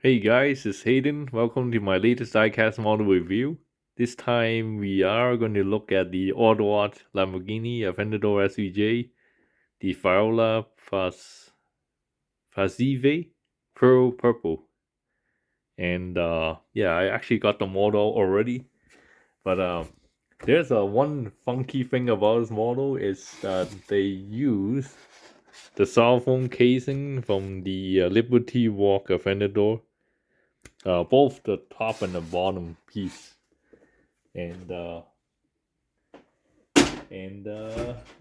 Hey guys, it's Hayden. Welcome to my latest diecast model review. This time we are going to look at the AUTOart Lamborghini Aventador SVJ, the Viola Pasifae Pearl Purple. And yeah, I actually got the model already. But there's a one funky thing about this model is that they use the cell phone casing from the Liberty Walk Aventador, both the top and the bottom piece. And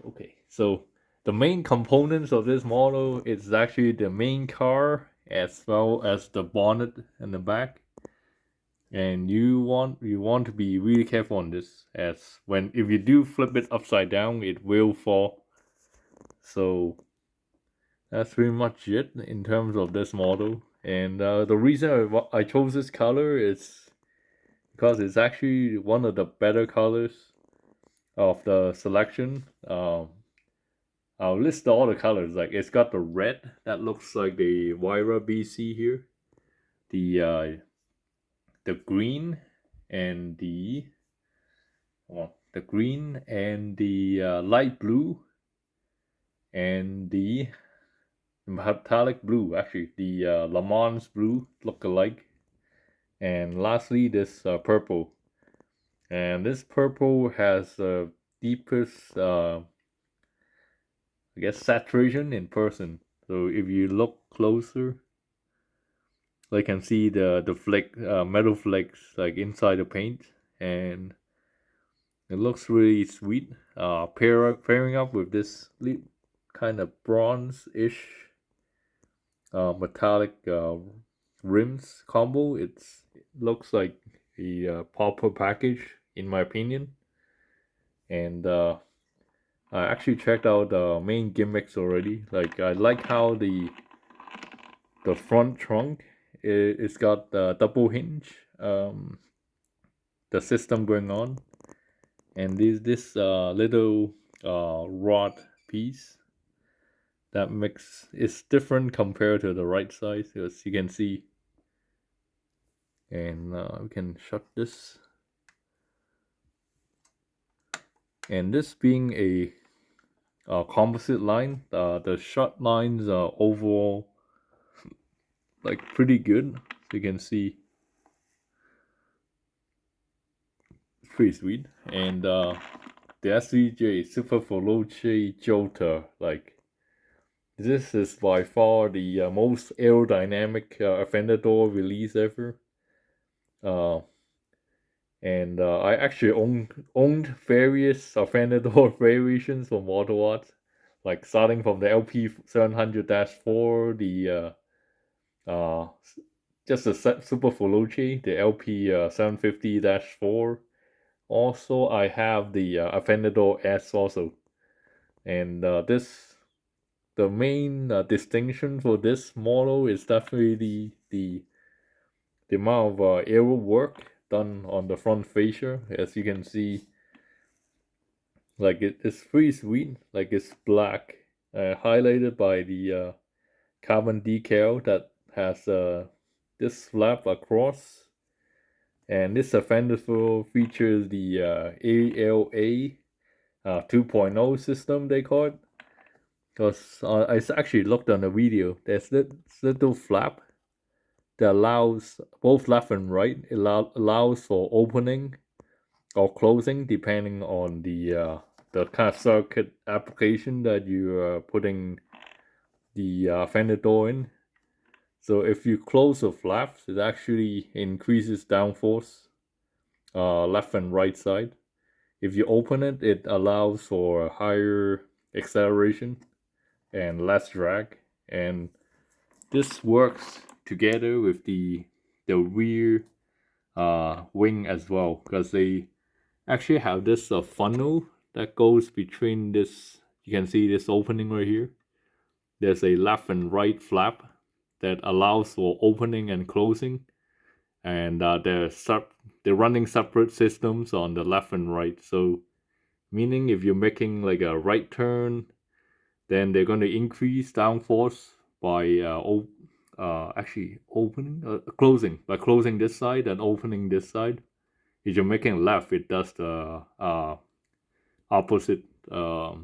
okay, so the main components of this model is actually the main car as well as the bonnet in the back. And you want to be really careful on this, as when if you do flip it upside down, it will fall. So that's pretty much it in terms of this model. And the reason I chose this color is because it's actually one of the better colors of the selection. I'll list all the colors. Like it's got the red that looks like the Wyra BC here, the green and the green and the light blue and the metallic blue. Actually, the Le Mans blue look alike. And lastly, this purple. And this purple has the deepest I guess saturation in person. So if you look closer, I can see the fleck, metal flakes like inside the paint, and it looks really sweet. Pairing up with this kind of bronze-ish metallic rims combo, it looks like a proper package in my opinion. And I actually checked out the main gimmicks already. Like I like how the front trunk it's got the double hinge the system going on, and this little rod piece that makes is different compared to the right side, as you can see. And we can shut this, and this being a composite line, the shut lines are overall like pretty good. So you can see it's pretty sweet. And the SVJ Super Veloce Jota, like this is by far the most aerodynamic Aventador release ever. Uh, and I actually owned various Aventador variations from AUTOart, like starting from the LP 700-4, the uh, just the Super Veloce, the LP 750-4. Also, I have the Aventador S also, and the main distinction for this model is definitely the amount of aero work done on the front fascia. As you can see, like it's pretty sweet. Like it's black, highlighted by the carbon decal that has this flap across. And this Aventador features the ALA 2.0 system, they call it. Because I actually looked on the video. There's this little flap that allows both left and right. It allows for opening or closing depending on the kind of circuit application that you are putting the fender door in. So if you close the flaps, it actually increases downforce, left and right side. If you open it, it allows for higher acceleration and less drag. And this works together with the rear wing as well, because they actually have this funnel that goes between this. You can see this opening right here. There's a left and right flap that allows for opening and closing, and they're running separate systems on the left and right. So meaning if you're making like a right turn, then they're going to increase downforce by actually closing. By closing this side and opening this side, if you're making left, it does the opposite row,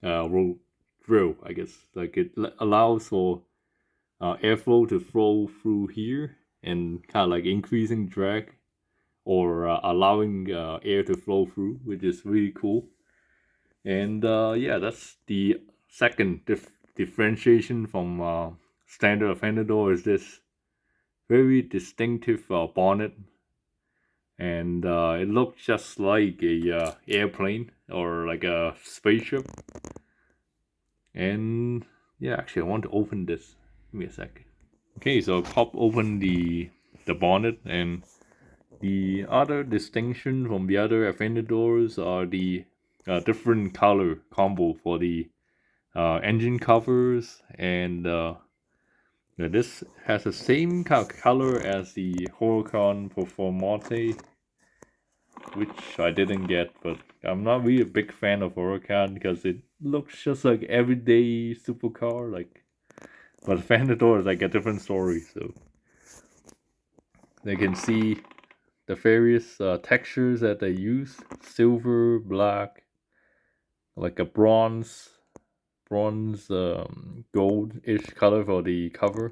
I guess. Like it allows for airflow to flow through here and kind of like increasing drag or allowing air to flow through, which is really cool. And yeah, that's the second differentiation from standard Aventador, is this very distinctive bonnet, and it looks just like a airplane or like a spaceship. And yeah, actually, I want to open this. Give me a second. Okay, so pop open the bonnet, and the other distinction from the other Aventadors are the different color combo for the engine covers, and this has the same kind of color as the Huracan Performante, which I didn't get, but I'm not really a big fan of Huracan because it looks just like everyday supercar, like. But Aventador is like a different story, so they can see the various textures that they use: silver, black, like a bronze gold-ish color for the cover.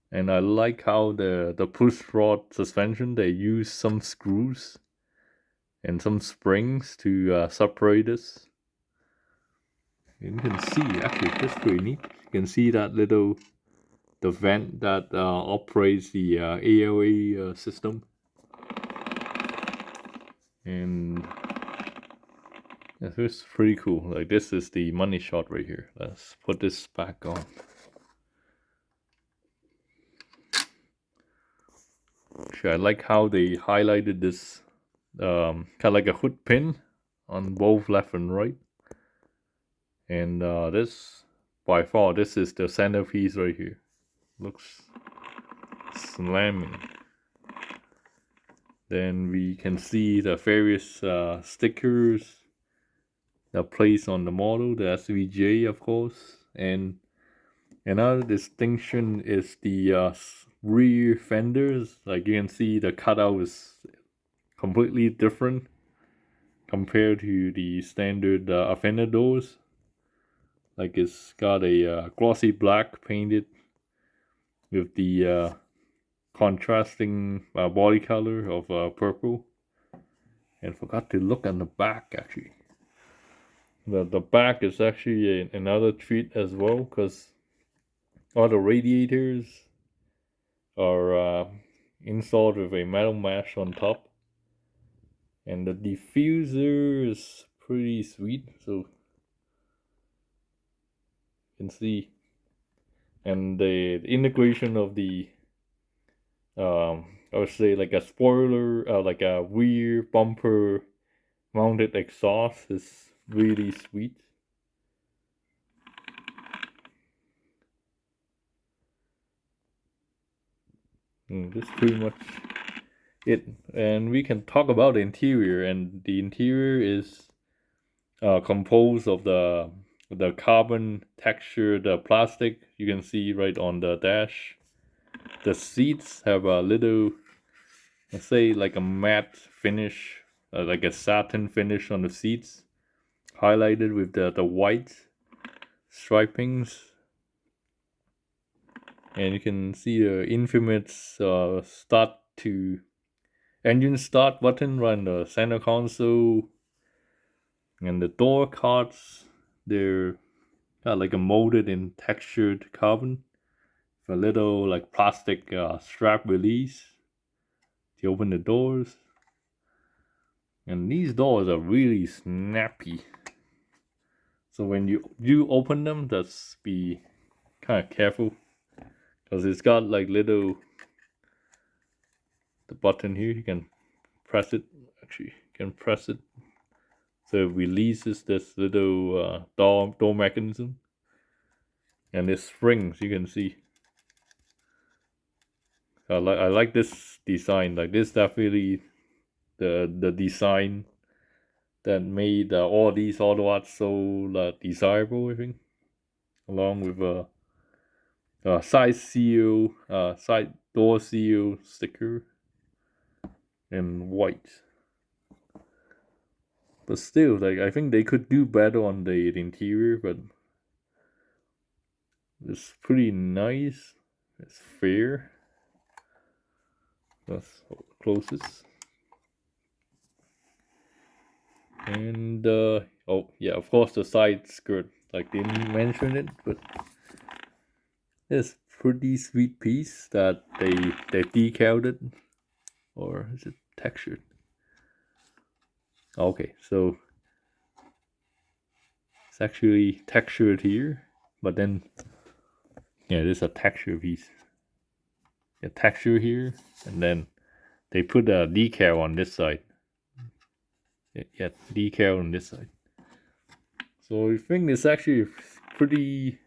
And I like how the push rod suspension, they use some screws and some springs to separate this. And you can see, actually, that's pretty neat. You can see that the vent that operates the AOA system. And yeah, this is pretty cool. Like, this is the money shot right here. Let's put this back on. Actually, I like how they highlighted this kind of like a hood pin on both left and right. And this, by far, this is the centerpiece right here. Looks slamming. Then we can see the various stickers that placed on the model, the SVJ, of course. And another distinction is the rear fenders. Like, you can see the cutout is completely different compared to the standard Aventadors. Like, it's got a glossy black painted with the contrasting body color of purple. And forgot to look on the back, actually. The back is actually another treat as well, because all the radiators are installed with a metal mesh on top. And the diffuser is pretty sweet, so you can see. And the integration of the I would say like a spoiler, like a rear bumper mounted exhaust is really sweet. And that's pretty much it. And we can talk about the interior, and the interior is composed of the carbon textured plastic you can see right on the dash. The seats have a little, let's say, like a matte finish, like a satin finish on the seats, highlighted with the white stripings. And you can see the infamous engine start button right on the center console. And the door cards, they're like a molded in textured carbon with a little like plastic strap release to open the doors. And these doors are really snappy. So when you open them, just be kind of careful, because it's got like the button here. You can press it. Actually, you can press it, so it releases this little door mechanism, and it springs. You can see. I like this design. Like, this definitely the design that made all these AUTOarts so desirable, I think, along with side seal, side door seal sticker, and white. But still, like, I think they could do better on the interior, but it's pretty nice. It's fair. That's closest. And oh yeah, of course the side skirt. Like, didn't mention it, but it's pretty sweet piece that they decaled it, or is it textured? Okay, so it's actually textured here, but then yeah, there's a texture piece. A texture here, and then they put a decal on this side. Yeah, decal on this side. So I think it's actually pretty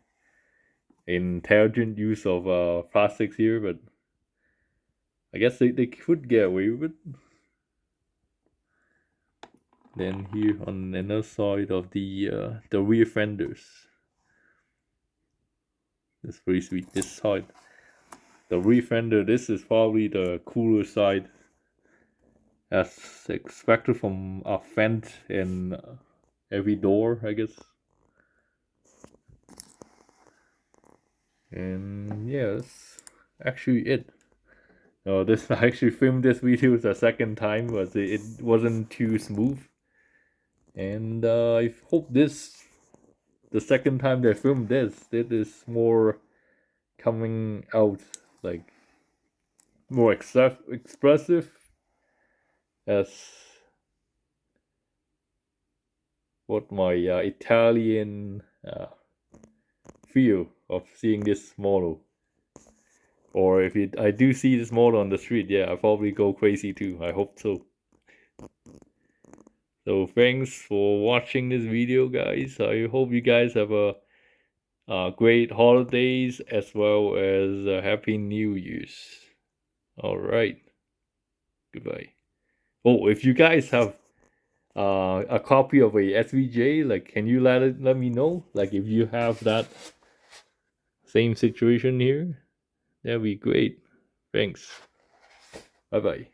intelligent use of plastics here, but I guess they could get away with it. Then here on another side of the rear fenders, it's pretty sweet. This side, the rear fender, this is probably the cooler side, as expected from a vent in every door, I guess. And yeah, that's actually it. This I actually filmed this video the second time, but it wasn't too smooth. And I hope the second time they filmed this, it is more coming out, like, more expressive, as what my Italian feel of seeing this model. Or if I do see this model on the street, yeah, I'll probably go crazy too. I hope so. So thanks for watching this video, guys. I hope you guys have a great holidays as well as a happy New Year's. All right. Goodbye. Oh, if you guys have a copy of a SVJ, like, can you let me know? Like, if you have that same situation here, that'd be great. Thanks. Bye bye.